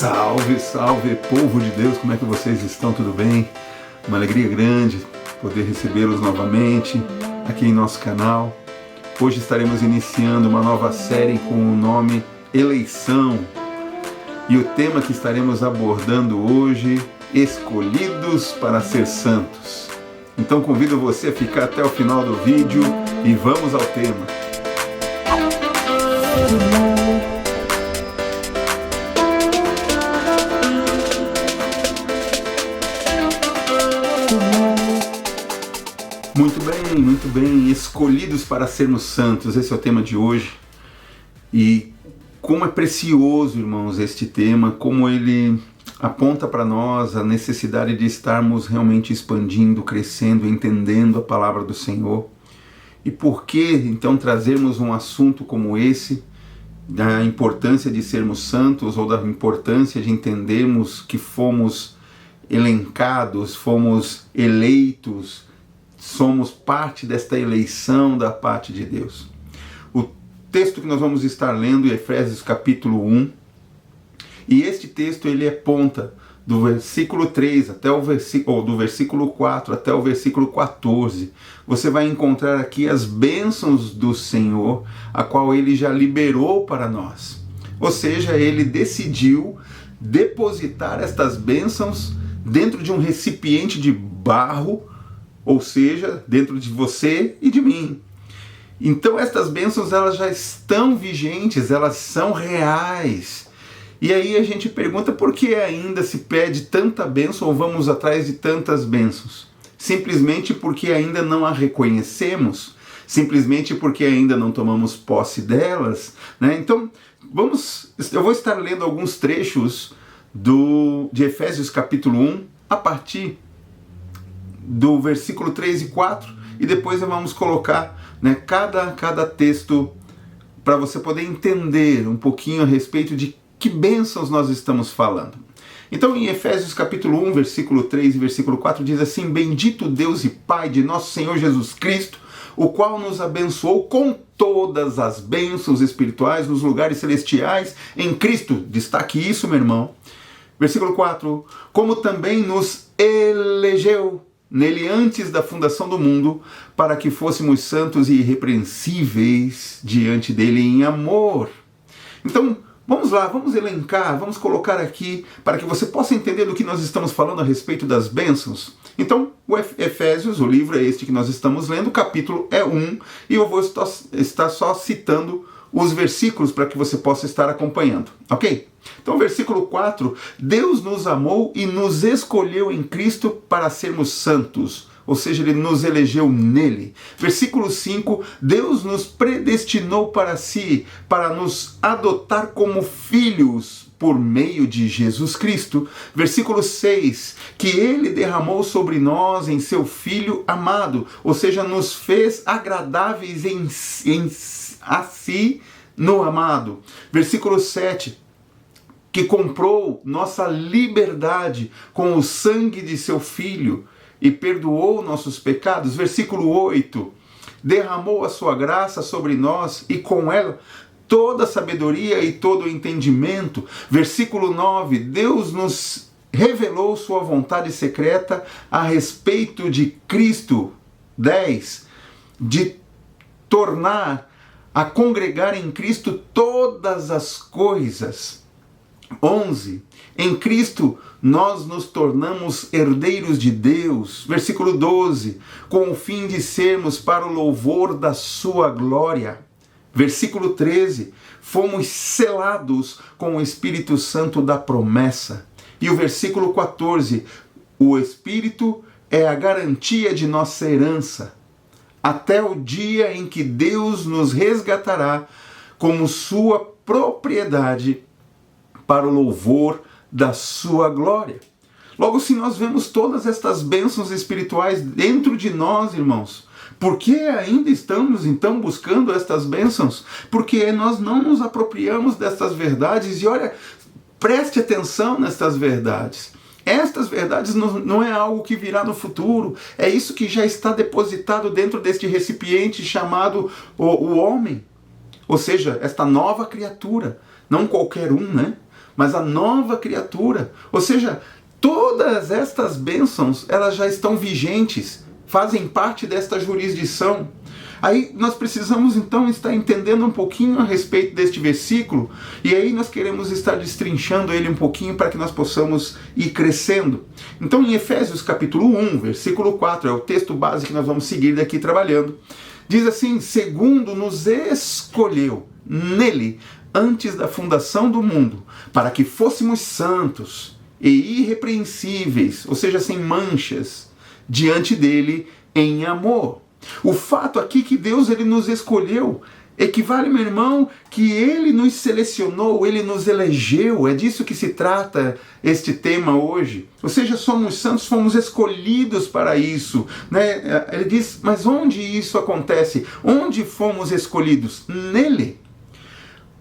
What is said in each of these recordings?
Salve, salve, povo de Deus, como é que vocês estão? Tudo bem? Uma alegria grande poder recebê-los novamente aqui em nosso canal. Hoje estaremos iniciando uma nova série com o nome Eleição. E o tema que estaremos abordando hoje, Escolhidos para ser Santos. Então convido você a ficar até o final do vídeo e vamos ao tema. Muito bem, escolhidos para sermos santos, esse é o tema de hoje. E como é precioso, irmãos, este tema, como ele aponta para nós a necessidade de estarmos realmente expandindo, crescendo, entendendo a palavra do Senhor. E por que, então, trazermos um assunto como esse, da importância de sermos santos, ou da importância de entendermos que fomos elencados, fomos eleitos, somos parte desta eleição da parte de Deus. O texto que nós vamos estar lendo é Efésios capítulo 1, e este texto ele aponta do versículo 3 até o versículo, do versículo 4 até o versículo 14. Você vai encontrar aqui as bênçãos do Senhor, a qual ele já liberou para nós. Ou seja, ele decidiu depositar estas bênçãos dentro de um recipiente de barro, ou seja, dentro de você e de mim. Então estas bênçãos elas já estão vigentes, elas são reais. E aí a gente pergunta por que ainda se pede tanta bênção ou vamos atrás de tantas bênçãos? Simplesmente porque ainda não a reconhecemos, simplesmente porque ainda não tomamos posse delas, né? Então, eu vou estar lendo alguns trechos de Efésios capítulo 1, a partir do versículo 3 e 4, e depois vamos colocar, né, cada texto para você poder entender um pouquinho a respeito de que bênçãos nós estamos falando. Então em Efésios capítulo 1, versículo 3 e versículo 4 diz assim: Bendito Deus e Pai de nosso Senhor Jesus Cristo, o qual nos abençoou com todas as bênçãos espirituais nos lugares celestiais em Cristo. Destaque isso, meu irmão. Versículo 4, como também nos elegeu nele antes da fundação do mundo, para que fôssemos santos e irrepreensíveis diante dele em amor. Então, vamos lá, vamos elencar, vamos colocar aqui, para que você possa entender do que nós estamos falando a respeito das bênçãos. Então, o Efésios, o livro é este que nós estamos lendo, o capítulo é 1, e eu vou estar só citando os versículos para que você possa estar acompanhando, ok? Então, versículo 4, Deus nos amou e nos escolheu em Cristo para sermos santos, ou seja, Ele nos elegeu nele. Versículo 5, Deus nos predestinou para si, para nos adotar como filhos por meio de Jesus Cristo. Versículo 6, que Ele derramou sobre nós em seu Filho amado, ou seja, nos fez agradáveis a si no amado. Versículo 7, que comprou nossa liberdade com o sangue de seu Filho e perdoou nossos pecados. Versículo 8, derramou a sua graça sobre nós e com ela toda a sabedoria e todo o entendimento. Versículo 9, Deus nos revelou sua vontade secreta a respeito de Cristo. 10, de tornar a congregar em Cristo todas as coisas. 11, em Cristo nós nos tornamos herdeiros de Deus. Versículo 12, com o fim de sermos para o louvor da sua glória. Versículo 13, fomos selados com o Espírito Santo da promessa. E o versículo 14, o Espírito é a garantia de nossa herança, até o dia em que Deus nos resgatará como sua propriedade para o louvor da sua glória. Logo, se nós vemos todas estas bênçãos espirituais dentro de nós, irmãos, por que ainda estamos então buscando estas bênçãos? Porque nós não nos apropriamos destas verdades. E olha, preste atenção nestas verdades. Estas verdades não é algo que virá no futuro, é isso que já está depositado dentro deste recipiente chamado o homem. Ou seja, esta nova criatura, não qualquer um, né? mas a nova criatura. Ou seja, todas estas bênçãos, elas já estão vigentes, fazem parte desta jurisdição. Aí nós precisamos então estar entendendo um pouquinho a respeito deste versículo, e aí nós queremos estar destrinchando ele um pouquinho para que nós possamos ir crescendo. Então em Efésios capítulo 1, versículo 4, é o texto base que nós vamos seguir daqui trabalhando. Diz assim: segundo nos escolheu nele antes da fundação do mundo, para que fôssemos santos e irrepreensíveis, ou seja, sem manchas, diante dele em amor. O fato aqui que Deus ele nos escolheu equivale, meu irmão, que ele nos selecionou, ele nos elegeu. É disso que se trata este tema hoje. Ou seja, somos santos, fomos escolhidos para isso, né? Ele diz, mas onde isso acontece? Onde fomos escolhidos? Nele.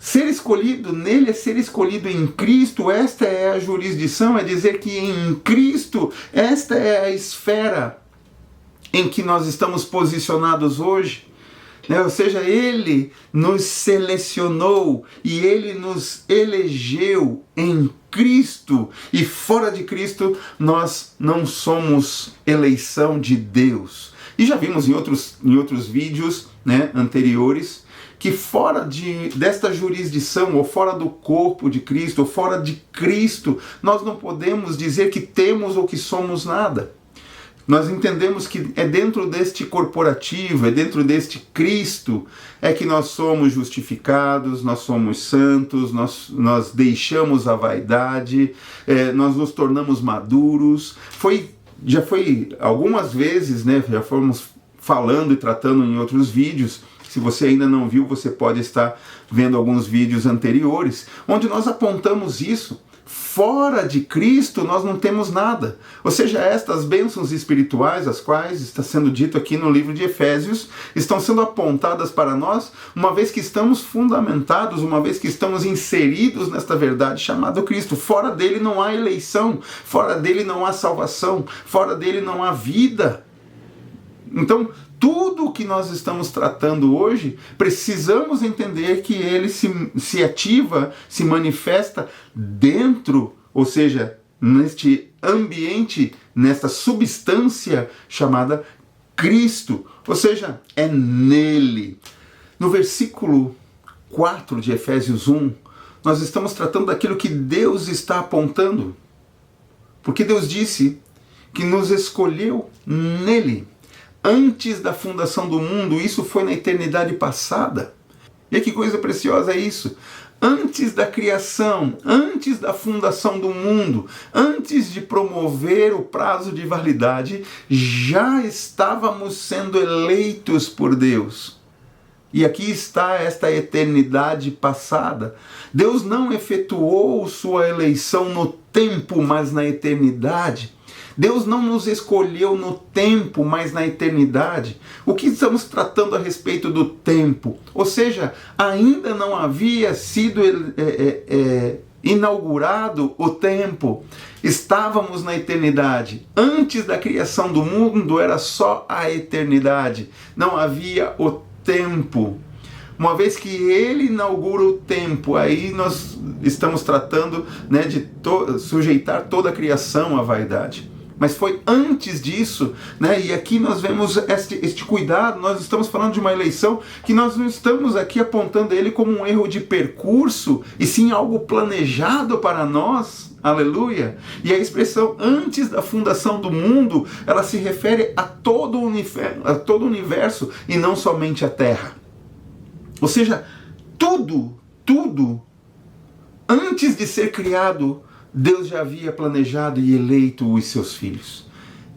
Ser escolhido nele é ser escolhido em Cristo. Esta é a jurisdição, é dizer que em Cristo esta é a esfera em que nós estamos posicionados hoje, né? Ou seja, ele nos selecionou e ele nos elegeu em Cristo, e fora de Cristo nós não somos eleição de Deus. E já vimos em outros vídeos, né, anteriores, que fora desta jurisdição, ou fora do corpo de Cristo, ou fora de Cristo, nós não podemos dizer que temos ou que somos nada. Nós entendemos que é dentro deste corporativo, é dentro deste Cristo, é que nós somos justificados, nós somos santos, nós deixamos a vaidade, nós nos tornamos maduros. Já foi algumas vezes, né, já fomos falando e tratando em outros vídeos. Se você ainda não viu, você pode estar vendo alguns vídeos anteriores, onde nós apontamos isso. Fora de Cristo nós não temos nada. Ou seja, estas bênçãos espirituais, as quais está sendo dito aqui no livro de Efésios, estão sendo apontadas para nós, uma vez que estamos fundamentados, uma vez que estamos inseridos nesta verdade chamada Cristo. Fora dele não há eleição, fora dele não há salvação, fora dele não há vida. Então, tudo o que nós estamos tratando hoje, precisamos entender que ele se ativa, se manifesta dentro, ou seja, neste ambiente, nesta substância chamada Cristo. Ou seja, é nele. No versículo 4 de Efésios 1, nós estamos tratando daquilo que Deus está apontando. Porque Deus disse que nos escolheu nele. Antes da fundação do mundo, isso foi na eternidade passada. E que coisa preciosa é isso? Antes da criação, antes da fundação do mundo, antes de promover o prazo de validade, já estávamos sendo eleitos por Deus. E aqui está esta eternidade passada. Deus não efetuou sua eleição no tempo, mas na eternidade. Deus não nos escolheu no tempo, mas na eternidade. O que estamos tratando a respeito do tempo? Ou seja, ainda não havia sido inaugurado o tempo. Estávamos na eternidade. Antes da criação do mundo era só a eternidade. Não havia o tempo. Uma vez que ele inaugura o tempo, aí nós estamos tratando, né, de sujeitar toda a criação à vaidade. Mas foi antes disso, né? E aqui nós vemos este cuidado. Nós estamos falando de uma eleição que nós não estamos aqui apontando ele como um erro de percurso, e sim algo planejado para nós. Aleluia! E a expressão antes da fundação do mundo, ela se refere a todo o universo e não somente à Terra. Ou seja, tudo, antes de ser criado, Deus já havia planejado e eleito os seus filhos.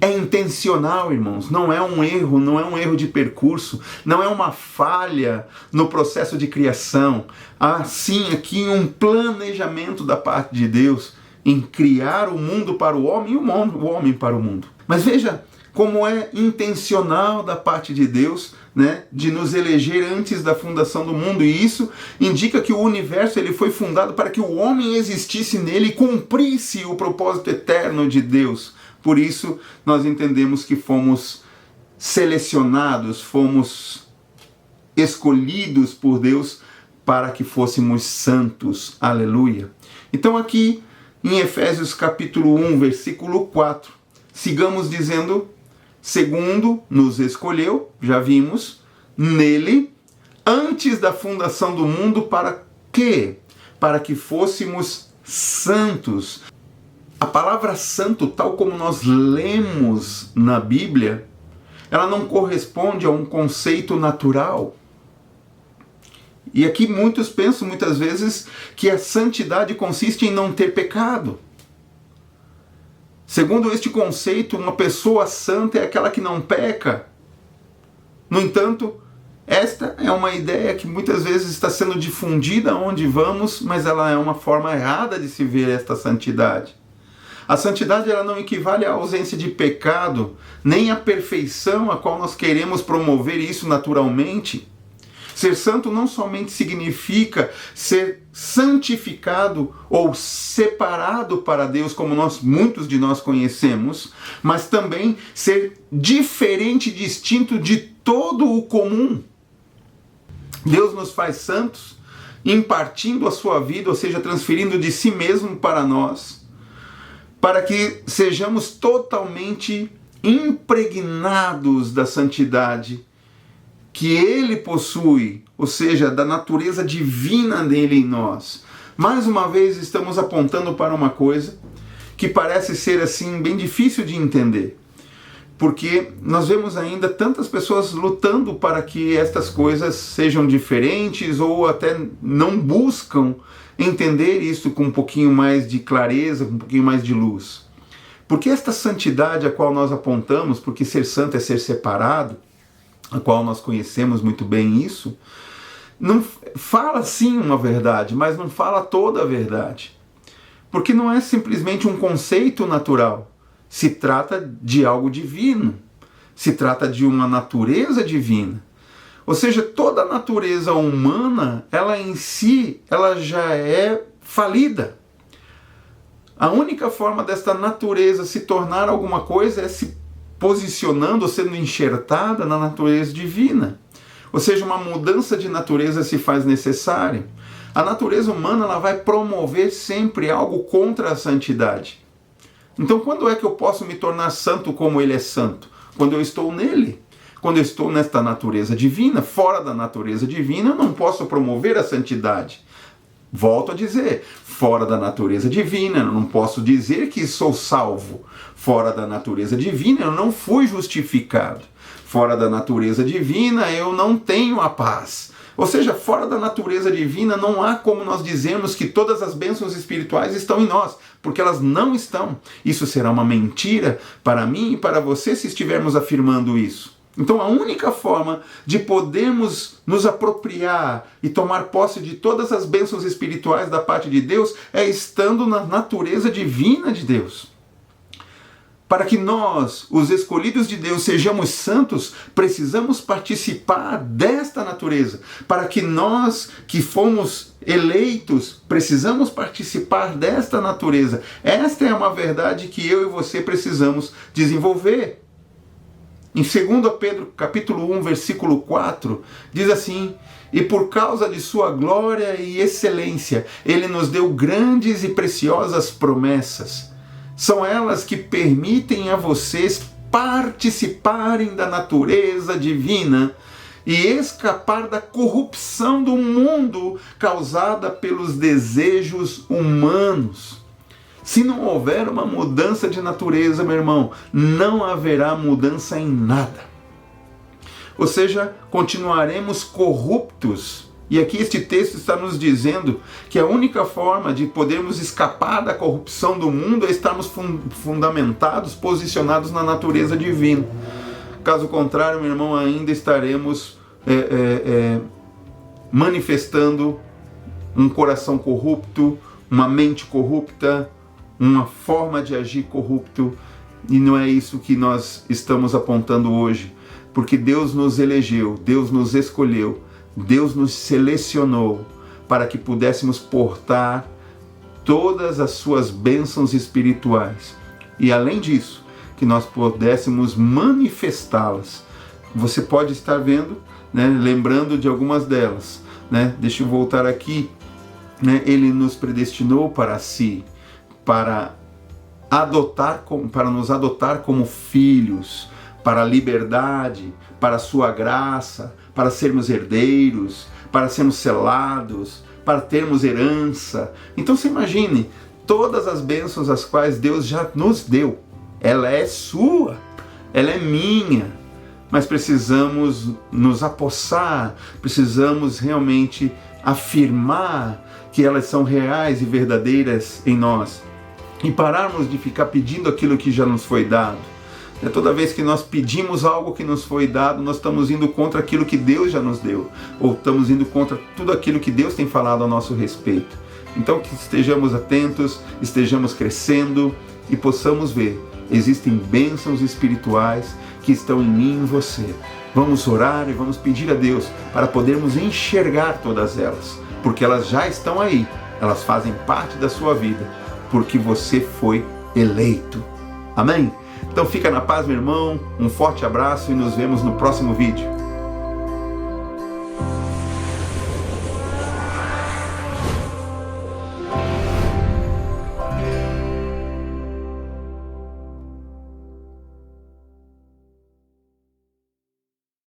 É intencional, irmãos, não é um erro de percurso, não é uma falha no processo de criação. Há sim aqui um planejamento da parte de Deus em criar o mundo para o homem e o homem para o mundo. Mas veja como é intencional da parte de Deus, né, de nos eleger antes da fundação do mundo, e isso indica que o universo ele foi fundado para que o homem existisse nele e cumprisse o propósito eterno de Deus. Por isso nós entendemos que fomos selecionados, fomos escolhidos por Deus para que fôssemos santos. Aleluia. Então aqui em Efésios capítulo 1, versículo 4, sigamos dizendo: segundo nos escolheu, já vimos, nele, antes da fundação do mundo, para quê? Para que fôssemos santos. A palavra santo, tal como nós lemos na Bíblia, ela não corresponde a um conceito natural. E aqui muitos pensam muitas vezes que a santidade consiste em não ter pecado. Segundo este conceito, uma pessoa santa é aquela que não peca. No entanto, esta é uma ideia que muitas vezes está sendo difundida onde vamos, mas ela é uma forma errada de se ver esta santidade. A santidade ela não equivale à ausência de pecado, nem à perfeição a qual nós queremos promover isso naturalmente. Ser santo não somente significa ser santificado ou separado para Deus, como muitos de nós conhecemos, mas também ser diferente e distinto de todo o comum. Deus nos faz santos, impartindo a sua vida, ou seja, transferindo de si mesmo para nós, para que sejamos totalmente impregnados da santidade que Ele possui, ou seja, da natureza divina dele em nós. Mais uma vez estamos apontando para uma coisa que parece ser assim bem difícil de entender, porque nós vemos ainda tantas pessoas lutando para que estas coisas sejam diferentes ou até não buscam entender isso com um pouquinho mais de clareza, com um pouquinho mais de luz. Porque esta santidade a qual nós apontamos, porque ser santo é ser separado, a qual nós conhecemos muito bem isso, não fala sim uma verdade, mas não fala toda a verdade. Porque não é simplesmente um conceito natural. Se trata de algo divino. Se trata de uma natureza divina. Ou seja, toda a natureza humana, ela em si, ela já é falida. A única forma desta natureza se tornar alguma coisa é se posicionando, sendo enxertada na natureza divina. Ou seja, uma mudança de natureza se faz necessária. A natureza humana ela vai promover sempre algo contra a santidade. Então, quando é que eu posso me tornar santo como Ele é santo? Quando eu estou nele. Quando eu estou nesta natureza divina. Fora da natureza divina, eu não posso promover a santidade. Volto a dizer, fora da natureza divina, eu não posso dizer que sou salvo. Fora da natureza divina, eu não fui justificado. Fora da natureza divina, eu não tenho a paz. Ou seja, fora da natureza divina, não há como nós dizermos que todas as bênçãos espirituais estão em nós, porque elas não estão. Isso será uma mentira para mim e para você se estivermos afirmando isso. Então a única forma de podermos nos apropriar e tomar posse de todas as bênçãos espirituais da parte de Deus é estando na natureza divina de Deus. Para que nós, os escolhidos de Deus, sejamos santos, precisamos participar desta natureza. Para que nós, que fomos eleitos, precisamos participar desta natureza. Esta é uma verdade que eu e você precisamos desenvolver. Em 2 Pedro, capítulo 1, versículo 4, diz assim: e por causa de sua glória e excelência, Ele nos deu grandes e preciosas promessas. São elas que permitem a vocês participarem da natureza divina e escapar da corrupção do mundo causada pelos desejos humanos. Se não houver uma mudança de natureza, meu irmão, não haverá mudança em nada. Ou seja, continuaremos corruptos. E aqui este texto está nos dizendo que a única forma de podermos escapar da corrupção do mundo é estarmos fundamentados, posicionados na natureza divina. Caso contrário, meu irmão, ainda estaremos manifestando um coração corrupto, uma mente corrupta, uma forma de agir corrupto, e não é isso que nós estamos apontando hoje, porque Deus nos elegeu, Deus nos escolheu, Deus nos selecionou para que pudéssemos portar todas as suas bênçãos espirituais, e além disso, que nós pudéssemos manifestá-las. Você pode estar vendo, né, lembrando de algumas delas, né? Deixa eu voltar aqui, né? Ele nos predestinou para si, para nos adotar como filhos, para a liberdade, para a sua graça, para sermos herdeiros, para sermos selados, para termos herança. Então você imagine todas as bênçãos as quais Deus já nos deu. Ela é sua, ela é minha, mas precisamos nos apossar, precisamos realmente afirmar que elas são reais e verdadeiras em nós e pararmos de ficar pedindo aquilo que já nos foi dado. Toda vez que nós pedimos algo que nos foi dado, nós estamos indo contra aquilo que Deus já nos deu, ou estamos indo contra tudo aquilo que Deus tem falado a nosso respeito. Então que estejamos atentos, estejamos crescendo e possamos ver, existem bênçãos espirituais que estão em mim e em você. Vamos orar e vamos pedir a Deus para podermos enxergar todas elas, porque elas já estão aí, elas fazem parte da sua vida, porque você foi eleito. Amém? Então fica na paz, meu irmão, um forte abraço e nos vemos no próximo vídeo.